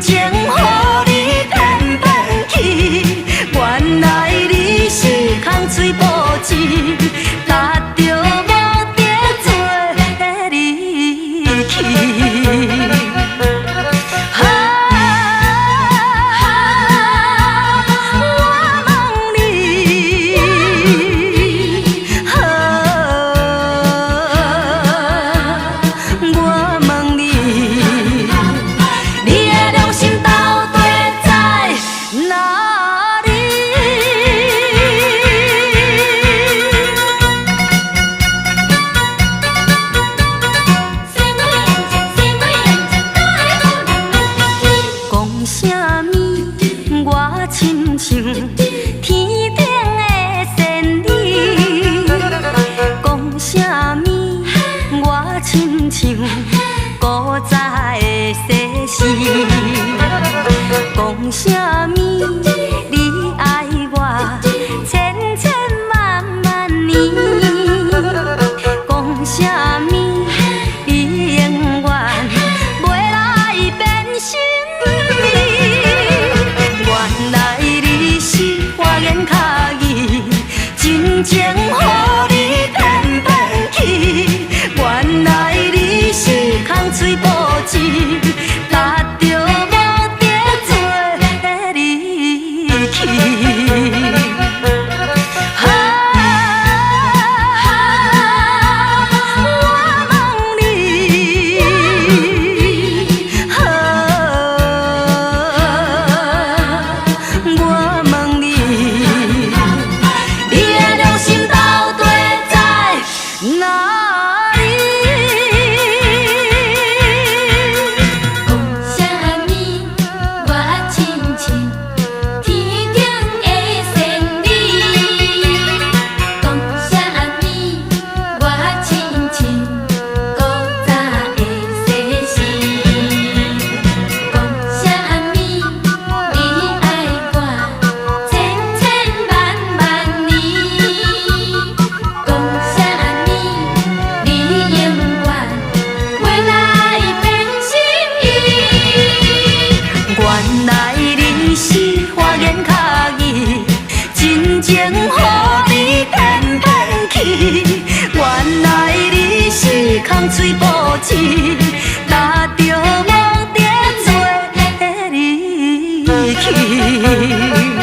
情予你骗骗去，原来你是空嘴无舌，踏着无得做离去。亲像天顶的仙女，讲啥物？我亲像古早的西施，讲啥物？你爱我千千万万年，讲啥物？你永远袂来变心意。原来你是花言巧语，真情予你骗骗去。原来你是空嘴无舌，踏着无得做离去。原来你是花言巧语，真情予你骗骗去。原来你是空嘴无舌，踏着无得做离去。